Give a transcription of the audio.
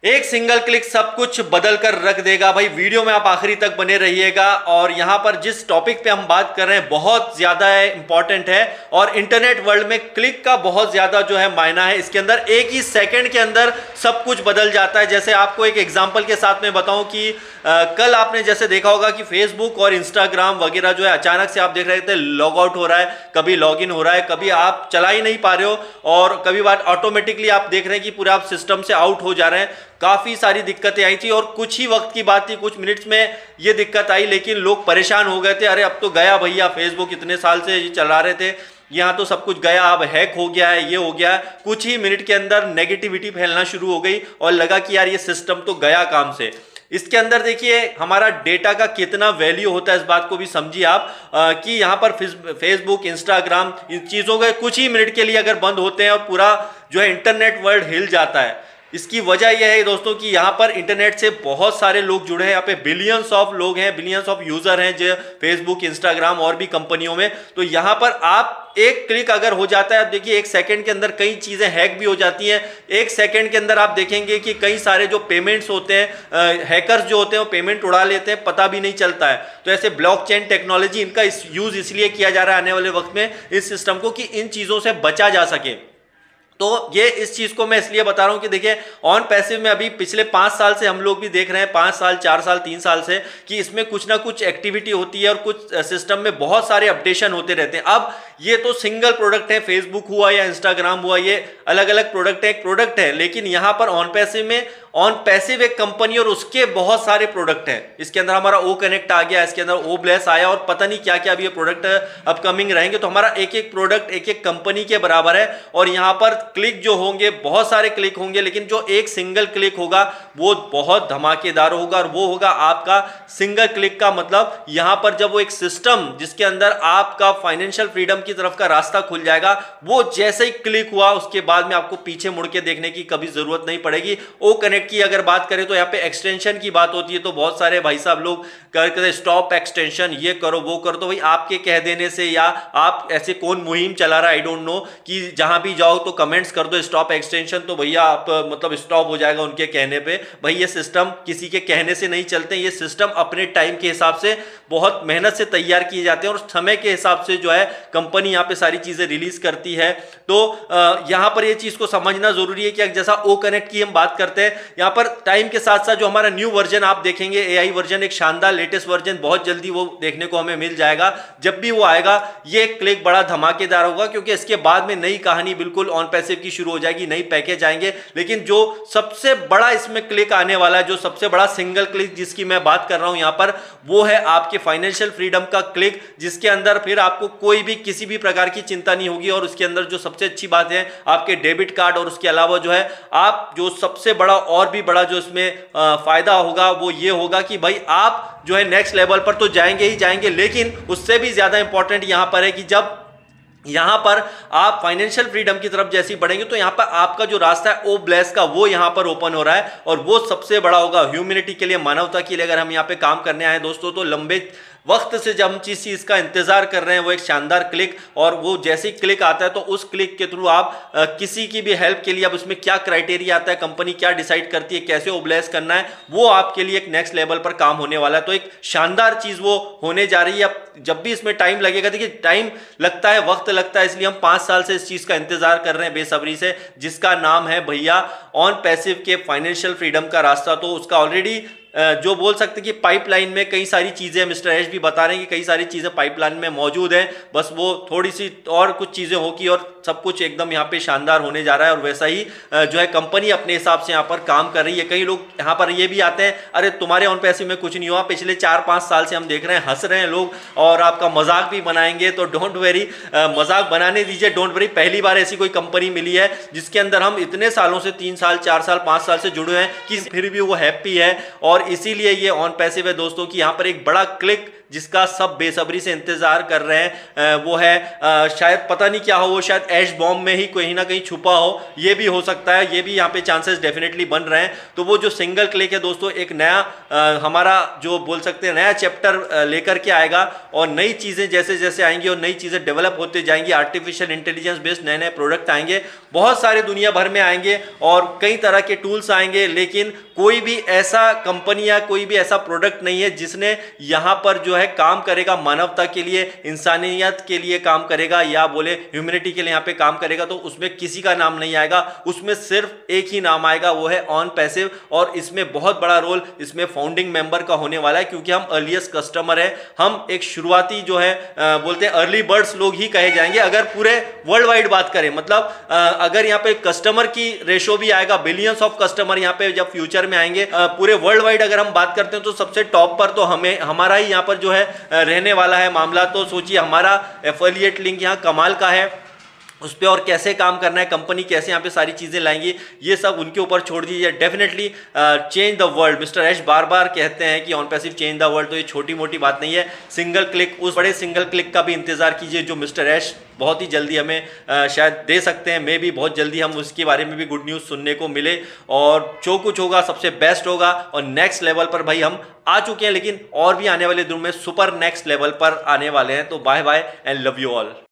एक single click सब कुछ बदल कर रख देगा। भाई वीडियो में आप आखिरी तक बने रहिएगा। और यहां पर जिस टॉपिक पे हम बात कर रहे हैं बहुत ज्यादा इंपॉर्टेंट है और इंटरनेट वर्ल्ड में क्लिक का बहुत ज्यादा जो है मायना है। इसके अंदर एक ही सेकंड के अंदर सब कुछ बदल जाता है। जैसे आपको एक एग्जांपल के साथ में बताऊं कि कल आपने जैसे देखा होगा कि फेसबुक और इंस्टाग्राम वगैरह जो है अचानक से आप देख रहे थे लॉग आउट हो रहा है, कभी लॉग इन हो रहा है, कभी आप चला ही नहीं पा रहे हो और कभी बार ऑटोमेटिकली आप देख रहे हैं कि पूरा आप सिस्टम से आउट हो जा रहे हैं। काफी सारी दिक्कतें आई थी और कुछ ही वक्त की बात थी, कुछ मिनट्स में ये दिक्कत आई, लेकिन लोग परेशान हो गए थे। अरे अब तो गया भैया, फेसबुक इतने साल से ये चला रहे थे, यहाँ तो सब कुछ गया, अब हैक हो गया है, ये हो गया है। कुछ ही मिनट के अंदर नेगेटिविटी फैलना शुरू हो गई और लगा कि यार ये सिस्टम तो गया काम से। इसके अंदर देखिए हमारा डेटा का कितना वैल्यू होता है, इस बात को भी समझिए आप कि यहाँ पर फेसबुक, इंस्टाग्राम, इन चीज़ों के कुछ ही मिनट के लिए अगर बंद होते हैं और पूरा जो है इंटरनेट वर्ल्ड हिल जाता है। इसकी वजह यह है दोस्तों कि यहाँ पर इंटरनेट से बहुत सारे लोग जुड़े हैं। यहाँ पे बिलियंस ऑफ लोग हैं, बिलियंस ऑफ यूजर हैं जो फेसबुक, इंस्टाग्राम और भी कंपनियों में। तो यहाँ पर आप एक क्लिक अगर हो जाता है, आप देखिए एक सेकंड के अंदर कई चीजें हैक भी हो जाती हैं। एक सेकंड के अंदर आप देखेंगे कि कई सारे जो पेमेंट्स होते हैं, हैकर्स जो होते हैं वो पेमेंट उड़ा लेते हैं, पता भी नहीं चलता है। तो ऐसे ब्लॉकचेन टेक्नोलॉजी इनका यूज इसलिए किया जा रहा है आने वाले वक्त में इस सिस्टम को कि इन चीजों से बचा जा सके। तो ये इस चीज को मैं इसलिए बता रहा हूं कि देखिए ऑन पैसिव में अभी पिछले 5 साल से हम लोग भी देख रहे हैं, 5 साल, 4 साल, 3 साल से, कि इसमें कुछ ना कुछ एक्टिविटी होती है और कुछ सिस्टम में बहुत सारे अपडेशन होते रहते हैं। अब ये तो सिंगल प्रोडक्ट है, फेसबुक हुआ या इंस्टाग्राम हुआ, ये अलग अलग प्रोडक्ट है, एक प्रोडक्ट है। लेकिन यहां पर ऑन पैसिव में ऑन पैसिव एक कंपनी और उसके बहुत सारे प्रोडक्ट हैं। इसके अंदर हमारा ओ कनेक्ट आ गया, इसके अंदर ओ ब्लेस आया और पता नहीं क्या क्या अभी ये प्रोडक्ट अपकमिंग रहेंगे। तो हमारा एक एक प्रोडक्ट एक एक कंपनी के बराबर है और यहां पर क्लिक जो होंगे बहुत सारे क्लिक होंगे, लेकिन जो एक सिंगल क्लिक होगा वो बहुत धमाकेदार होगा और वो होगा आपका सिंगल क्लिक का मतलब यहां पर जब वो एक सिस्टम जिसके अंदर आपका फाइनेंशियल फ्रीडम की तरफ का रास्ता खुल जाएगा, वो जैसे ही क्लिक हुआ उसके बाद में आपको पीछे मुड़ के देखने की कभी जरूरत नहीं पड़ेगी। ओ कनेक्ट की अगर बात करें तो यहाँ पे एक्सटेंशन की बात होती है, तो बहुत सारे भाई साहब लोग करते स्टॉप एक्सटेंशन, ये करो वो करो। तो भाई आपके कह देने से या आप ऐसे कौन मुहिम चला रहा है, आई डोंट नो, कि जहां भी जाओ तो कमेंट्स कर दो स्टॉप एक्सटेंशन, तो भैया आप मतलब स्टॉप हो जाएगा उनके कहने पे। भाई ये सिस्टम किसी के कहने से नहीं चलते, ये सिस्टम अपने टाइम के हिसाब से बहुत मेहनत से तैयार किए जाते हैं और समय के हिसाब से जो है कंपनी यहाँ पे सारी चीजें रिलीज करती है। तो यहाँ पर ये चीज को समझना जरूरी है कि जैसा ओ कनेक्ट की हम बात करते हैं, यहाँ पर टाइम के साथ साथ जो हमारा न्यू वर्जन आप देखेंगे, एआई वर्जन, एक शानदार लेटेस्ट वर्जन बहुत जल्दी वो देखने को हमें मिल जाएगा। जब भी वो आएगा ये क्लिक बड़ा धमाकेदार होगा क्योंकि इसके बाद में नई कहानी बिल्कुल ऑन पैसिव की शुरू हो जाएगी, नई पैकेज आएंगे। लेकिन जो सबसे बड़ा इसमें क्लिक आने वाला है, जो सबसे बड़ा सिंगल क्लिक जिसकी मैं बात कर रहा हूं यहां पर, वो है आपके फाइनेंशियल फ्रीडम का क्लिक, जिसके अंदर फिर आपको कोई भी किसी भी प्रकार की चिंता नहीं होगी। और उसके अंदर जो सबसे अच्छी बात है आपके डेबिट कार्ड और उसके अलावा जो है आप जो सबसे बड़ा और भी बड़ा जो इसमें फायदा होगा वो ये होगा कि भाई आप जो है नेक्स्ट लेवल पर तो जाएंगे ही जाएंगे, लेकिन उससे भी ज्यादा इंपॉर्टेंट यहां पर है कि जब यहां पर आप फाइनेंशियल फ्रीडम की तरफ जैसे ही बढ़ेंगे तो यहां पर आपका जो रास्ता है ओ ब्लेस का, वो यहां पर ओपन हो रहा है और वो सबसे बड़ा होगा ह्यूमैनिटी के लिए, मानवता के लिए। अगर हम यहां पे काम करने आए दोस्तों, तो लंबे वक्त से जब हम जिस चीज का इंतजार कर रहे हैं वो एक शानदार क्लिक, और वो जैसे ही क्लिक आता है तो उस क्लिक के थ्रू आप किसी की भी हेल्प के लिए, अब उसमें क्या क्राइटेरिया आता है, कंपनी क्या डिसाइड करती है, कैसे ओब्लेस करना है, वो आपके लिए एक नेक्स्ट लेवल पर काम होने वाला है। तो एक शानदार चीज वो होने जा रही है। अब जब भी इसमें टाइम लगेगा, देखिए टाइम लगता है, वक्त लगता है, इसलिए हम 5 साल से इस चीज का इंतजार कर रहे हैं बेसब्री से, जिसका नाम है भैया ऑन पैसिव के फाइनेंशियल फ्रीडम का रास्ता। तो उसका ऑलरेडी जो बोल सकते कि पाइपलाइन में कई सारी चीजें, मिस्टर एश भी बता रहे हैं कि कई सारी चीजें पाइपलाइन में मौजूद हैं, बस वो थोड़ी सी और कुछ चीजें होगी और सब कुछ एकदम यहाँ पे शानदार होने जा रहा है। और वैसा ही जो है कंपनी अपने हिसाब से यहाँ पर काम कर रही है। कई लोग यहाँ पर ये भी आते हैं, अरे तुम्हारे ऑन पैसिव में कुछ नहीं हुआ, पिछले 4-5 साल से हम देख रहे हैं, हंस रहे हैं लोग और आपका मजाक भी बनाएंगे। तो डोंट वेरी, मजाक बनाने दीजिए, डोंट वेरी। पहली बार ऐसी कोई कंपनी मिली है जिसके अंदर हम इतने सालों से, 3 साल, 4 साल, 5 साल से जुड़े हैं कि फिर भी वो हैप्पी है। और इसीलिए ये ऑन पैसिव है दोस्तों कि यहां पर एक बड़ा क्लिक जिसका सब बेसब्री से इंतजार कर रहे हैं, वो है शायद पता नहीं क्या हो, वो शायद ऐश बॉम्ब में ही कहीं ना कहीं छुपा हो, ये भी हो सकता है, ये भी यहाँ पे चांसेस डेफिनेटली बन रहे हैं। तो वो जो सिंगल क्लिक है दोस्तों, एक नया हमारा जो बोल सकते हैं नया चैप्टर लेकर के आएगा और नई चीजें जैसे जैसे आएंगी और नई चीजें डेवलप होते जाएंगी, आर्टिफिशियल इंटेलिजेंस बेस्ड नए नए प्रोडक्ट आएंगे, बहुत सारे दुनिया भर में आएंगे और कई तरह के टूल्स आएंगे, लेकिन कोई भी ऐसा कंपनी या कोई भी ऐसा प्रोडक्ट नहीं है जिसने यहाँ पर जो है काम करेगा मानवता के लिए, इंसानियत के लिए काम करेगा या बोले ह्यूमैनिटी के लिए यहाँ पे काम करेगा, तो उसमें किसी का नाम नहीं आएगा। उसमें सिर्फ एक ही नाम आएगा, वो है ऑन पैसिव। और इसमें बहुत बड़ा रोल इसमें फाउंडिंग मेंबर का होने वाला है, क्योंकि हम अर्लीस्ट कस्टमर है, हम एक शुरुआती जो है बोलते हैं अर्ली बर्ड्स लोग ही कहे जाएंगे अगर पूरे वर्ल्ड वाइड बात करें। मतलब अगर यहाँ पे कस्टमर की रेशो भी आएगा, बिलियंस ऑफ कस्टमर यहाँ पे जब फ्यूचर में आएंगे पूरे वर्ल्ड वाइड अगर हम बात करते हैं, तो सबसे टॉप पर तो हमारा ही यहाँ पर जो है रहने वाला है मामला। तो सोचिए हमारा एफिलिएट लिंक यहाँ कमाल का है, उस पर और कैसे काम करना है, कंपनी कैसे यहाँ पे सारी चीज़ें लाएंगी, ये सब उनके ऊपर छोड़ दीजिए। Definitely change the world, mister Ash बार बार कहते हैं कि on passive change the world, तो ये छोटी मोटी बात नहीं है। सिंगल क्लिक, उस बड़े सिंगल क्लिक का भी इंतजार कीजिए जो मिस्टर ऐश बहुत ही जल्दी हमें शायद दे सकते हैं। मे भी बहुत जल्दी हम उसके बारे में भी गुड न्यूज़ सुनने को मिले, और जो कुछ होगा सबसे बेस्ट होगा। और नेक्स्ट लेवल पर भाई हम आ चुके हैं, लेकिन और भी आने वाले दिनों में सुपर नेक्स्ट लेवल पर आने वाले हैं। तो bye bye and love you all.